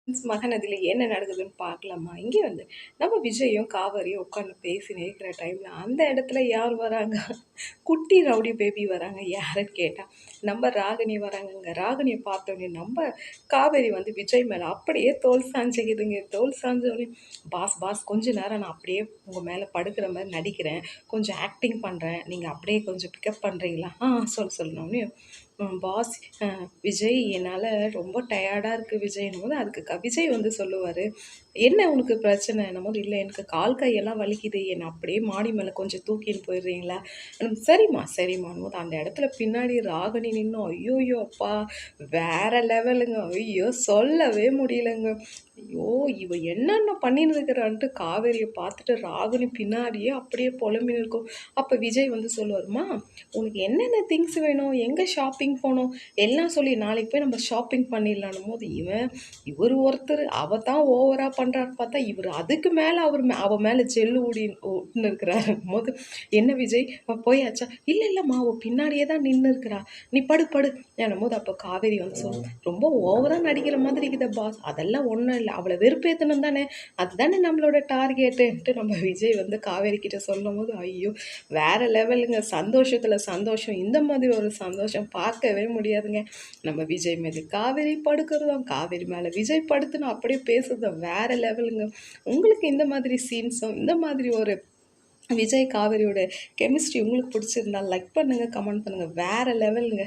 மகன் அதில என்ன நடக்குதுன்னு பார்க்கலாமா? இங்கே வந்து நம்ம விஜயும், காவேரியும் உட்காந்து பேசினே இருக்கிற டைம்ல, அந்த இடத்துல யார் வராங்க? குட்டி ரவுடி பேபி வராங்க. யாருன்னு கேட்டா, நம்ம ராகினி வராங்கங்க. ராகினிய பார்த்தோனே நம்ம காவேரி வந்து விஜய் மேல அப்படியே தோள் சாஞ்சுக்குதுங்க. தோள் சாஞ்சோனே, பாஸ் கொஞ்ச நேரம் நான் அப்படியே உங்க மேல படுக்கிற மாரி நடிக்கிறேன். கொஞ்சம் ஆக்டிங் பண்றேன். நீங்க அப்படியே கொஞ்சம் பிக்கப் பண்றீங்களா? சொன்னோனே, பாஸ் அ விஜய் என்னால ரொம்ப டயர்டா இருக்கு விஜய்ன்னும்போது, அதுக்கு விஜய் வந்து சொல்லுவாரு, "என்ன உனக்கு பிரச்சனைன்னும்போது, இல்ல எனக்கு கால் கையெல்லாம் வலிக்குது. என்ன அப்படியே மாடி மேல கொஞ்சம் தூக்கின்னு போயிடுறீங்களா?" சரிம்மான்னும்போது, அந்த இடத்துல பின்னாடி ராகினி நின்னு, ஐய்யய்யோ! அப்பா! வேற லெவலுங்க. ஐயோ! சொல்லவே முடியலங்க. ஐயோ! இவ என்னென்ன பண்ணின்னு இருக்கிறான்ட்டு காவேரிய பார்த்துட்டு ராகினி பின்னாடியே அப்படியே புலம்பின்னு இருக்கும். அப்ப விஜய் வந்து சொல்லுவாரு, "அம்மா, உனக்கு என்னென்ன திங்ஸ் வேணும்? எங்க ஷாப்பிங் போணும்? எல்லாம் சொல்லி நாளைக்கு போய் நம்ம ஷாப்பிங் பண்ணிடலான்னும்போது, இவரு ஒருத்தரு அவ தான் ஓவரா பண்றான்னு பார்த்தா, இவரு அதுக்கு மேல அவ மேல ஜெல் ஊட்டின்னு இருக்கிறாருங்கும்போது, "என்ன விஜய் போயாச்சா?" இல்லம்மா அவ பின்னாடியே தான் நின்னு இருக்கிறா. நீ படு என்னும்போது அப்ப காவேரி வந்து சொல்லும், "ரொம்ப ஓவரா நடிக்கிற மாதிரி இருக்குதே பாஸ். அதெல்லாம் ஒண்ணும் இல்ல. அவள வெறுப்பேத்தணும் தானே! அதுதானே நம்மளோட டார்கெட்டுன்ட்டு" நம்ம விஜய் வந்து காவேரி கிட்ட சொல்லும்போது, ஐயோ! வேற லெவலுங்க. சந்தோஷத்துல சந்தோஷம். இந்த மாதிரி ஒரு சந்தோஷம் பார்க்கவே முடியாதுங்க. நம்ம விஜய் மேல காவேரி படுக்கிறதும், காவேரி மேல விஜய் படுத்துன்னு அப்படியே பேசுறதும் வேற லெவலுங்க. உங்களுக்கு இந்த மாதிரி சீன்ஸும், இந்த மாதிரி ஒரு விஜய், காவேரியோட கெமிஸ்ட்ரி உங்களுக்கு பிடிச்சிருந்தா லைக் பண்ணுங்க, கமெண்ட் பண்ணுங்க. வேற லெவலுங்க.